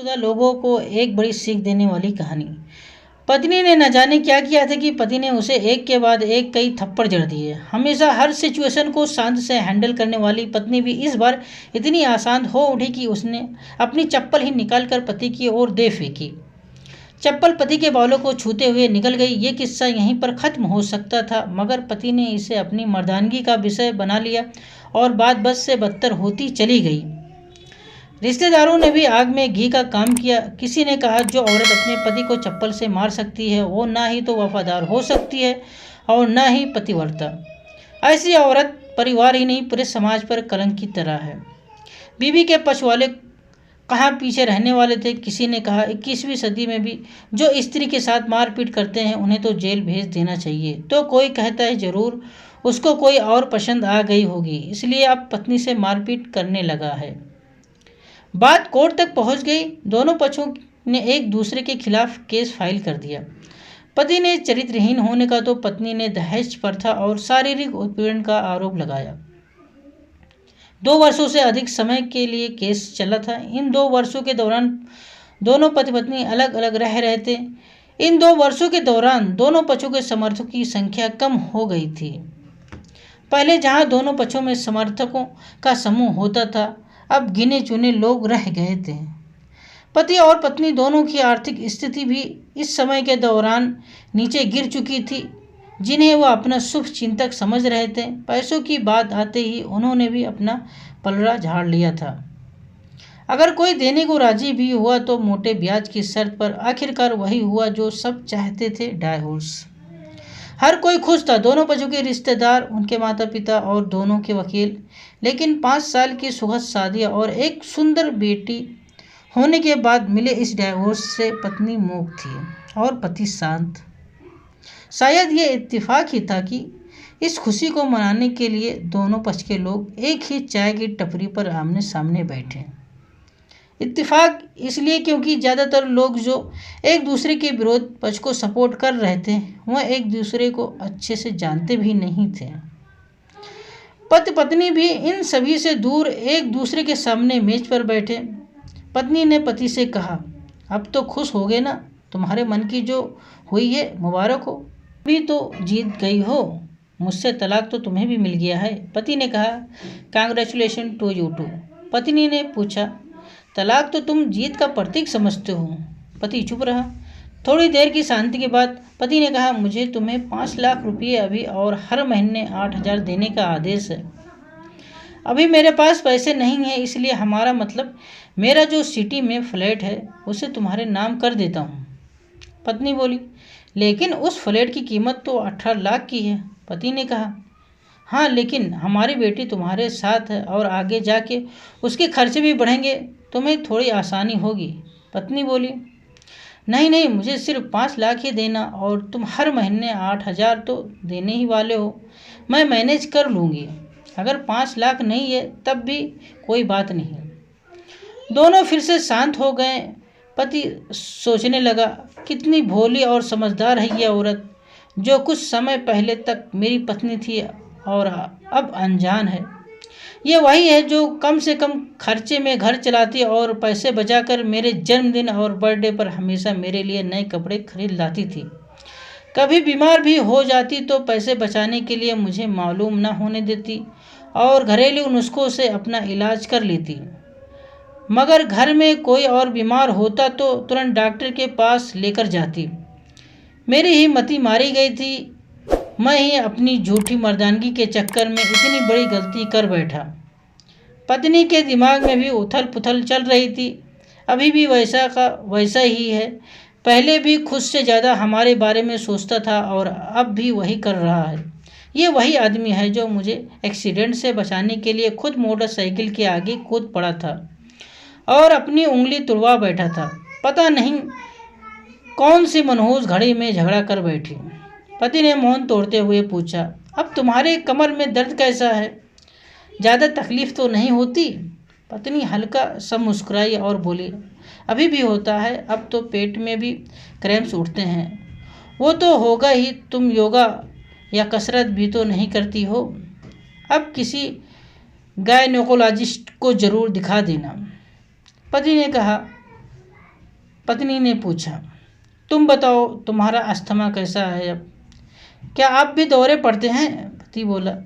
शादीशुदा लोगों को एक बड़ी सीख देने वाली कहानी। पत्नी ने न जाने क्या किया था कि पति ने उसे एक के बाद एक कई थप्पड़ जड़ दिए। हमेशा हर सिचुएशन को शांत से हैंडल करने वाली पत्नी भी इस बार इतनी आसान हो उठी कि उसने अपनी चप्पल ही निकाल कर पति की ओर दे फेंकी। चप्पल पति के बालों को छूते हुए निकल गई। ये किस्सा यहीं पर ख़त्म हो सकता था, मगर पति ने इसे अपनी मर्दानगी का विषय बना लिया और बात बस से बदतर होती चली गई। रिश्तेदारों ने भी आग में घी का काम किया। किसी ने कहा जो औरत अपने पति को चप्पल से मार सकती है वो ना ही तो वफादार हो सकती है और ना ही पतिव्रता। ऐसी औरत परिवार ही नहीं पूरे समाज पर कलंक की तरह है। बीवी के पक्ष वाले कहाँ पीछे रहने वाले थे। किसी ने कहा 21वीं सदी में भी जो स्त्री के साथ मारपीट करते हैं उन्हें तो जेल भेज देना चाहिए। तो कोई कहता है जरूर उसको कोई और पसंद आ गई होगी इसलिए अब पत्नी से मारपीट करने लगा है। बात कोर्ट तक पहुंच गई। दोनों पक्षों ने एक दूसरे के खिलाफ केस फाइल कर दिया। पति ने चरित्रहीन होने का तो पत्नी ने दहेज प्रथा और शारीरिक उत्पीड़न का आरोप लगाया। 2 वर्षों से अधिक समय के लिए केस चला था। इन 2 वर्षों के दौरान दोनों पति पत्नी अलग अलग रह रहे थे। इन 2 वर्षों के दौरान दोनों पक्षों के समर्थकों की संख्या कम हो गई थी। पहले जहां दोनों पक्षों में समर्थकों का समूह होता था, अब गिने चुने लोग रह गए थे। पति और पत्नी दोनों की आर्थिक स्थिति भी इस समय के दौरान नीचे गिर चुकी थी, जिन्हें वह अपना शुभ चिंतक समझ रहे थे। पैसों की बात आते ही उन्होंने भी अपना पलड़ा झाड़ लिया था। अगर कोई देने को राजी भी हुआ तो मोटे ब्याज की शर्त पर। आखिरकार वही हुआ जो सब चाहते थे, डाइवोर्स। हर कोई खुश था, दोनों पक्षों के रिश्तेदार, उनके माता पिता और दोनों के वकील। लेकिन 5 साल की सुखद शादी और एक सुंदर बेटी होने के बाद मिले इस डाइवोर्स से पत्नी मूक थी और पति शांत। शायद ये इत्तेफाक ही था कि इस खुशी को मनाने के लिए दोनों पक्ष के लोग एक ही चाय की टपरी पर आमने सामने बैठे। इत्तेफाक इसलिए क्योंकि ज़्यादातर लोग जो एक दूसरे के विरोध पक्ष को सपोर्ट कर रहे थे वह एक दूसरे को अच्छे से जानते भी नहीं थे। पति पत्नी भी इन सभी से दूर एक दूसरे के सामने मेज पर बैठे। पत्नी ने पति से कहा, अब तो खुश हो गए ना, तुम्हारे मन की जो हुई है मुबारक हो, अभी तो जीत गई हो, मुझसे तलाक तो तुम्हें भी मिल गया है। पति ने कहा, कांग्रेचुलेशन टू यू टू। पत्नी ने पूछा, तलाक तो तुम जीत का प्रतीक समझते हो। पति चुप रहा। थोड़ी देर की शांति के बाद पति ने कहा, मुझे तुम्हें 5 लाख रुपये अभी और हर महीने 8,000 देने का आदेश है। अभी मेरे पास पैसे नहीं हैं, इसलिए हमारा मतलब मेरा जो सिटी में फ्लैट है उसे तुम्हारे नाम कर देता हूँ। पत्नी बोली, लेकिन उस फ्लैट की कीमत तो 18 लाख की है। पति ने कहा, हाँ लेकिन हमारी बेटी तुम्हारे साथ है और आगे जाके उसके खर्चे भी बढ़ेंगे, तुम्हें थोड़ी आसानी होगी। पत्नी बोली, नहीं नहीं, मुझे सिर्फ 5 लाख ही देना और तुम हर महीने 8,000 तो देने ही वाले हो, मैं मैनेज कर लूँगी। अगर 5 लाख नहीं है तब भी कोई बात नहीं। दोनों फिर से शांत हो गए। पति सोचने लगा, कितनी भोली और समझदार है ये औरत जो कुछ समय पहले तक मेरी पत्नी थी और अब अनजान है। ये वही है जो कम से कम खर्चे में घर चलाती और पैसे बचाकर मेरे जन्मदिन और बर्थडे पर हमेशा मेरे लिए नए कपड़े खरीद लाती थी। कभी बीमार भी हो जाती तो पैसे बचाने के लिए मुझे मालूम न होने देती और घरेलू नुस्खों से अपना इलाज कर लेती। मगर घर में कोई और बीमार होता तो तुरंत डॉक्टर के पास लेकर जाती। मेरी ही मति मारी गई थी। मैं ही अपनी झूठी मर्दानगी के चक्कर में इतनी बड़ी गलती कर बैठा। पत्नी के दिमाग में भी उथल पुथल चल रही थी। अभी भी वैसा का वैसा ही है। पहले भी खुद से ज़्यादा हमारे बारे में सोचता था और अब भी वही कर रहा है। ये वही आदमी है जो मुझे एक्सीडेंट से बचाने के लिए खुद मोटरसाइकिल के आगे कूद पड़ा था और अपनी उंगली तुड़वा बैठा था। पता नहीं कौन सी मनहूस घड़ी में झगड़ा कर बैठी। पति ने मौन तोड़ते हुए पूछा, अब तुम्हारे कमर में दर्द कैसा है? ज़्यादा तकलीफ तो नहीं होती? पत्नी हल्का सा मुस्कुराई और बोली, अभी भी होता है, अब तो पेट में भी क्रैम्प्स उठते हैं। वो तो होगा ही, तुम योगा या कसरत भी तो नहीं करती हो। अब किसी गायनेकोलॉजिस्ट को ज़रूर दिखा देना। पति ने कहा, पत्नी ने पूछा। तुम बताओ, तुम्हारा अस्थमा कैसा है अब? क्या आप भी दौरे पड़ते हैं? पति बोला।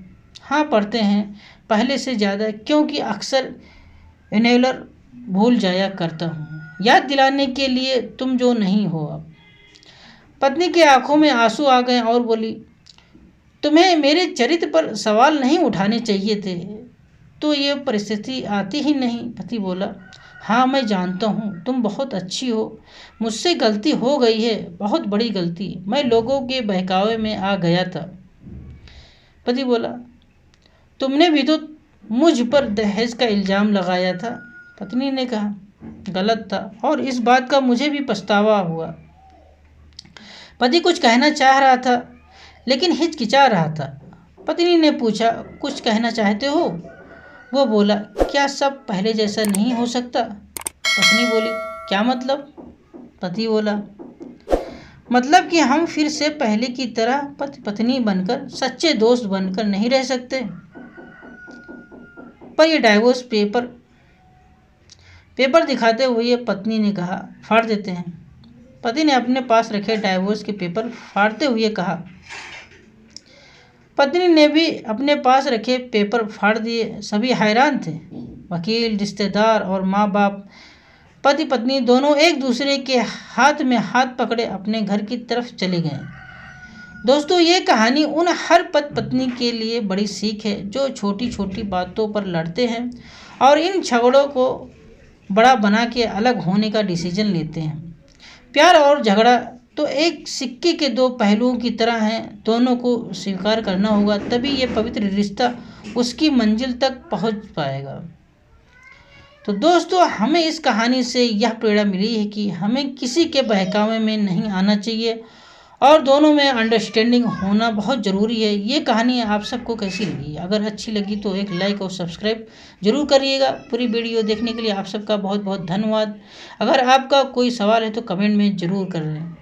हाँ, पड़ते हैं, पहले से ज़्यादा, क्योंकि अक्सर इन्हेलर भूल जाया करता हूँ, याद दिलाने के लिए तुम जो नहीं हो अब। पत्नी की आंखों में आंसू आ गए और बोली, तुम्हें मेरे चरित्र पर सवाल नहीं उठाने चाहिए थे, तो ये परिस्थिति आती ही नहीं। पति बोला। हाँ, मैं जानता हूँ तुम बहुत अच्छी हो, मुझसे गलती हो गई है, बहुत बड़ी गलती, मैं लोगों के बहकावे में आ गया था। पति बोला। तुमने भी तो मुझ पर दहेज का इल्ज़ाम लगाया था। पत्नी ने कहा। गलत था, और इस बात का मुझे भी पछतावा हुआ। पति कुछ कहना चाह रहा था, लेकिन हिचकिचा रहा था। पत्नी ने पूछा, कुछ कहना चाहते हो? वो बोला, क्या सब पहले जैसा नहीं हो सकता? पत्नी बोली, क्या मतलब? पति बोला, मतलब कि हम फिर से पहले की तरह पति पत्नी बनकर, सच्चे दोस्त बनकर नहीं रह सकते। पर ये डाइवोर्स पेपर दिखाते हुए पत्नी ने कहा, फाड़ देते हैं। पति ने अपने पास रखे डाइवोर्स के पेपर फाड़ते हुए कहा। पत्नी ने भी अपने पास रखे पेपर फाड़ दिए। सभी हैरान थे, वकील, रिश्तेदार और माँ बाप। पति पत्नी दोनों एक दूसरे के हाथ में हाथ पकड़े अपने घर की तरफ चले गए। दोस्तों, ये कहानी उन हर पति पत्नी के लिए बड़ी सीख है जो छोटी छोटी बातों पर लड़ते हैं और इन झगड़ों को बड़ा बना के अलग होने का डिसीजन लेते हैं। प्यार और झगड़ा तो एक सिक्के के दो पहलुओं की तरह हैं, दोनों को स्वीकार करना होगा, तभी ये पवित्र रिश्ता उसकी मंजिल तक पहुंच पाएगा। तो दोस्तों, हमें इस कहानी से यह प्रेरणा मिली है कि हमें किसी के बहकावे में नहीं आना चाहिए और दोनों में अंडरस्टैंडिंग होना बहुत ज़रूरी है। ये कहानी आप सबको कैसी लगी? अगर अच्छी लगी तो एक लाइक और सब्सक्राइब जरूर करिएगा। पूरी वीडियो देखने के लिए आप सबका बहुत बहुत धन्यवाद। अगर आपका कोई सवाल है तो कमेंट में ज़रूर करें।